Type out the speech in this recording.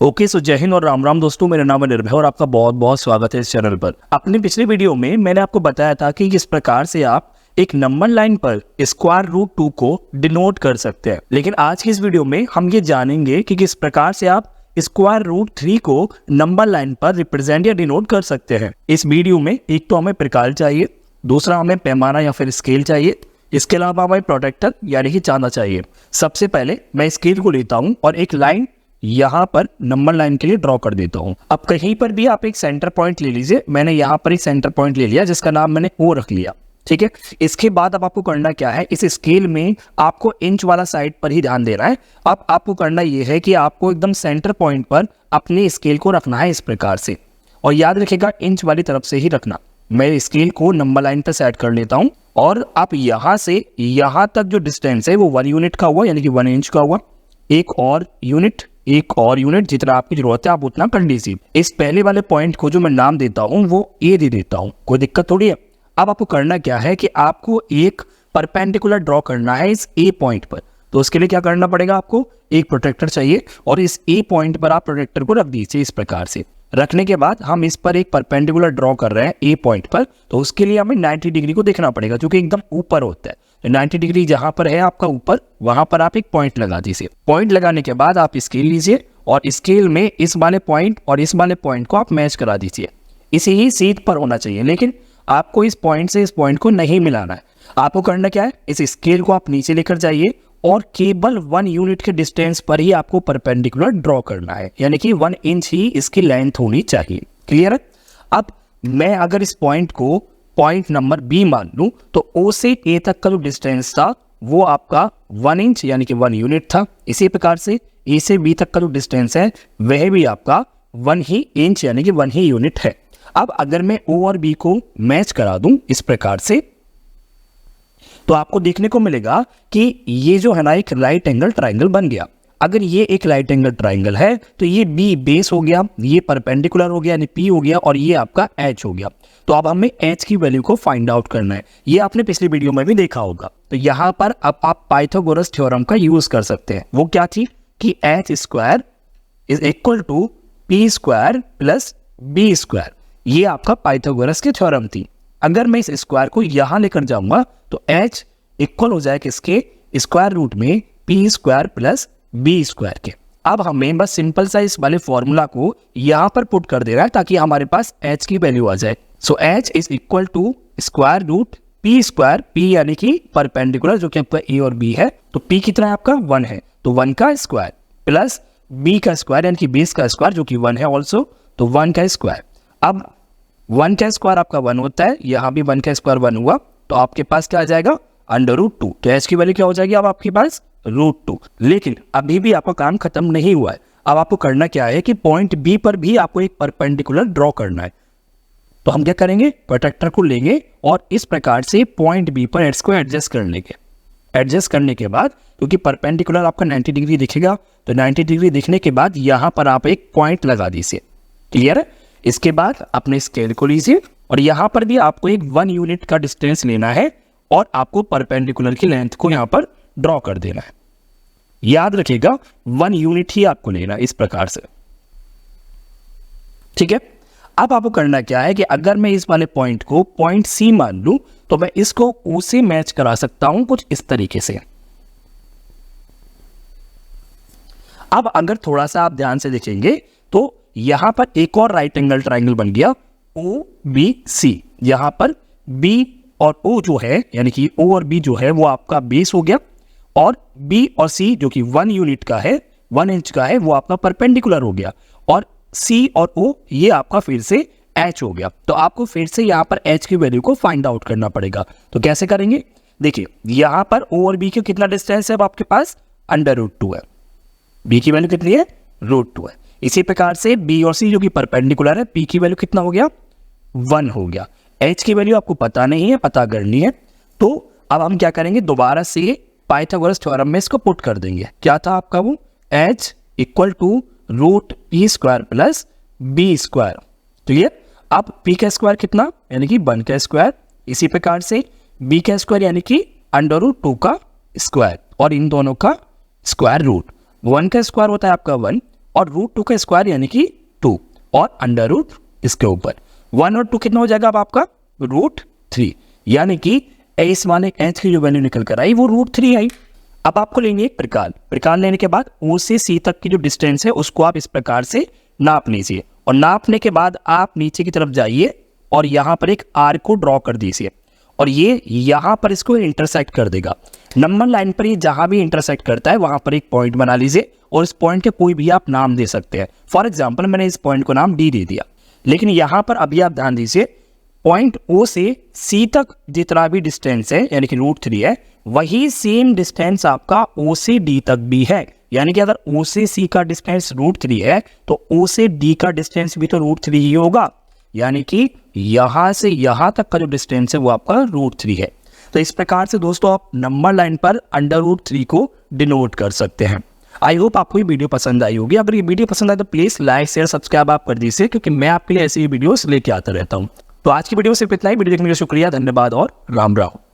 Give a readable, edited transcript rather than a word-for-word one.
Okay so जय हिंद और राम राम दोस्तों, मेरा नाम है निर्भय और आपका बहुत बहुत स्वागत है इस चैनल पर। अपने पिछले वीडियो में मैंने आपको बताया था कि किस प्रकार से आप एक नंबर लाइन पर स्क्वायर रूट 2 को डिनोट कर सकते हैं, लेकिन आज की इस वीडियो में हम ये जानेंगे कि किस प्रकार से आप स्क्वायर रूट 3 को नंबर लाइन पर रिप्रेजेंट या डिनोट कर सकते हैं। इस वीडियो में एक तो हमें प्रकार चाहिए, दूसरा हमें पैमाना या फिर स्केल चाहिए, इसके अलावा हमें प्रोटेक्टर यानी कि चांदा चाहिए। सबसे पहले मैं स्केल को लेता हूँ और एक लाइन यहाँ पर नंबर लाइन के लिए ड्रॉ कर देता हूँ। अब कहीं पर भी आप एक सेंटर पॉइंट ले लीजिए, मैंने यहाँ पर एक सेंटर पॉइंट ले लिया जिसका नाम मैंने ओ रख लिया। ठीक है, इसके बाद अब आपको करना क्या है, इस स्केल में आपको इंच वाला साइड पर ही ध्यान देना है। अब आपको करना यह है कि आपको एकदम सेंटर पॉइंट पर अपने स्केल को रखना है इस प्रकार से, और याद रखिएगा इंच वाली तरफ से ही रखना। मैं स्केल को नंबर लाइन पर सेट कर लेता हूँ और आप यहाँ से यहाँ तक जो डिस्टेंस है वो 1 यूनिट का हुआ, यानी कि 1 इंच का हुआ। एक और यूनिट जितना आपकी जरूरत है आप उतना कर लीजिए। इस पहले वाले पॉइंट को जो मैं नाम देता हूँ वो ए दे देता हूँ, कोई दिक्कत थोड़ी है। अब आपको करना क्या है कि आपको एक परपेंडिकुलर ड्रॉ करना है इस ए पॉइंट पर। तो उसके लिए क्या करना पड़ेगा, आपको एक प्रोटेक्टर चाहिए और इस ए पॉइंट पर आप प्रोटेक्टर को रख दीजिए। इस प्रकार से रखने के बाद हम इस पर एक परपेंडिकुलर ड्रॉ कर रहे हैं ए पॉइंट पर, तो उसके लिए हमें 90 डिग्री को देखना पड़ेगा जो कि एकदम ऊपर होता है। 90 डिग्री जहां पर है आपका ऊपर, वहां पर आप एक पॉइंट लगा दीजिए। पॉइंट लगाने के बाद आप स्केल लीजिए और स्केल में इस वाले पॉइंट और इस वाले पॉइंट को आप मैच करा दीजिए। इसे ही सीध पर होना चाहिए, लेकिन आपको इस पॉइंट से इस पॉइंट को नहीं मिलाना है। आपको करना क्या है, इस स्केल को आप नीचे लेकर जाइए और केवल 1 यूनिट के डिस्टेंस पर ही आपको परपेंडिकुलर ड्रॉ करना है, यानी कि 1 इंच ही इसकी लेंथ होनी चाहिए। क्लियर है। अब मैं अगर इस पॉइंट को पॉइंट नंबर बी मान लूं तो ओ से ए तक का जो डिस्टेंस था वो आपका 1 इंच यानी कि 1 यूनिट था। इसी प्रकार से ए से बी तक का जो डिस्टेंस है वह भी आपका 1 ही इंच यानी कि 1 ही यूनिट है। अब अगर मैं ओ और बी को मैच करा दूं इस प्रकार से, तो आपको देखने को मिलेगा कि ये जो है ना एक राइट एंगल ट्राइंगल बन गया। अगर ये एक राइट एंगल ट्राइंगल है तो ये बी बेस हो गया, ये परपेंडिकुलर हो गया यानी पी हो गया, और ये आपका एच हो गया। तो अब हमें एच की वैल्यू को फाइंड आउट करना है। ये आपने पिछली वीडियो में भी देखा होगा। तो यहाँ पर अब आप पाइथागोरस थ्योरम का यूज कर सकते हैं। वो क्या थी कि h square is equal to p square plus b square. ये आपका पाइथागोरस की थ्योरम थी। अगर मैं इस स्क्वायर को यहां लेकर जाऊंगा तो h इक्वल हो जाएगा इसके स्क्वायर रूट में p square plus b square के। अब हमें बस सिंपल सा इस वाले फॉर्मूला को यहां पर पुट कर देना है ताकि हमारे पास h की वैल्यू आ जाए। So h is equal to square root p square, p यानी कि परपेंडिकुलर जो कि आपका ए और बी है, तो p कितना है आपका 1 है, तो 1 का स्क्वायर प्लस b का स्क्वायर यानी कि बेस का स्क्वायर जो कि 1 है ऑल्सो, तो 1 का स्क्वायर। अब 1 का स्क्वायर आपका 1 होता है, यहाँ भी 1 का स्क्वायर 1 हुआ, तो आपके पास क्या आ जाएगा अंडर रूट 2। तो एच की वैल्यू क्या हो जाएगी अब आपके पास रूट 2। लेकिन अभी भी आपका काम खत्म नहीं हुआ है। अब आपको करना क्या है कि पॉइंट बी पर भी आपको एक परपेंडिकुलर ड्रॉ करना है। तो हम क्या करेंगे, प्रोटेक्टर को लेंगे और इस प्रकार से पॉइंट बी पर एच को एडजस्ट कर लेंगे। एडजस्ट करने के बाद क्योंकि परपेंडिकुलर आपका 90 डिग्री दिखेगा, तो 90 डिग्री दिखने के बाद यहाँ पर आप एक पॉइंट लगा दीजिए। क्लियर है। इसके बाद अपने स्केल को लीजिए और यहाँ पर भी आपको एक 1 यूनिट का डिस्टेंस लेना है और आपको परपेंडिकुलर की लेंथ को यहाँ पर ड्रॉ कर देना है। याद रखिएगा 1 यूनिट ही आपको लेना इस प्रकार से। ठीक है। अब आपको करना क्या है कि अगर मैं इस वाले पॉइंट को पॉइंट सी मान लूं तो मैं इसको ओ से मैच करा सकता हूं कुछ इस तरीके से। अब अगर थोड़ा सा आप ध्यान से देखेंगे तो यहां पर एक और राइट एंगल ट्राइंगल बन गया ओ बी सी। यहां पर बी और ओ जो है यानी कि ओ और बी जो है वो आपका बेस हो गया, और बी और सी जो कि 1 यूनिट का है 1 इंच का है वो आपका परपेंडिकुलर हो गया, और सी और ओ ये आपका फिर से एच हो गया। तो आपको फिर से यहाँ पर एच की वैल्यू को फाइंड आउट करना पड़ेगा। तो कैसे करेंगे, देखिए यहाँ पर ओ और बी के कितना डिस्टेंस है अब आपके पास अंडर रूट 2 है, बी की वैल्यू कितनी है रूट 2 है। इसी प्रकार से बी और सी जो कि परपेंडिकुलर है, पी की वैल्यू कितना हो गया 1 हो गया। एच की वैल्यू आपको पता नहीं है, पता करनी है। तो अब हम क्या करेंगे, दोबारा से पाइथागोरस थ्योरम में इसको पुट कर देंगे। क्या था आपका वो, h equal to root p square plus b square. Clear. अब पी का स्क्वायर कितना यानी कि 1 का स्क्वायर, इसी प्रकार से बी का स्क्वायर यानी कि अंडर रूट 2 का स्क्वायर, और इन दोनों का स्क्वायर रूट। 1 का स्क्वायर होता है आपका 1 और रूट 2 का स्क्वायर यानी कि 2 और अंडर रूट इसके ऊपर 1 और 2 कितना हो जाएगा अब आपका रूट 3, यानी कि एस माने एच की जो वैल्यू निकल कर आई वो रूट 3 आई। अब आपको लेनी है एक प्रकार लेने के बाद ओ से सी तक की जो डिस्टेंस है उसको आप इस प्रकार से नाप लीजिए और नापने के बाद आप नीचे की तरफ जाइए और यहाँ पर एक आर्क को ड्रॉ कर दीजिए और ये यहाँ पर इसको इंटरसेक्ट कर देगा। नंबर लाइन पर ये जहाँ भी इंटरसेक्ट करता है वहाँ पर एक पॉइंट बना लीजिए और इस पॉइंट के कोई भी आप नाम दे सकते हैं। फॉर एग्जाम्पल मैंने इस पॉइंट को नाम डी दे दिया, लेकिन यहाँ पर अभी आप ध्यान दीजिए पॉइंट ओ से सी तक जितना भी डिस्टेंस है यानी कि रूट 3 है, वही सेम डिस्टेंस आपका ओ से डी तक भी है। यानी कि अगर ओ से सी का डिस्टेंस रूट 3 है तो ओ से डी का डिस्टेंस भी तो रूट 3 ही होगा, यानी कि यहाँ से यहाँ तक का जो डिस्टेंस है वो आपका रूट 3 है। तो इस प्रकार से दोस्तों आप नंबर लाइन पर अंडर रूट 3 को डिनोट कर सकते हैं। आई होप आपको ये वीडियो पसंद आई होगी। अगर ये वीडियो पसंद आए तो प्लीज़ लाइक शेयर सब्सक्राइब आप कर दीजिए, क्योंकि मैं आपके लिए ऐसी वीडियोस लेके आता रहता हूँ। तो आज की वीडियो सिर्फ इतना ही। वीडियो देखने के लिए शुक्रिया, धन्यवाद और राम राम।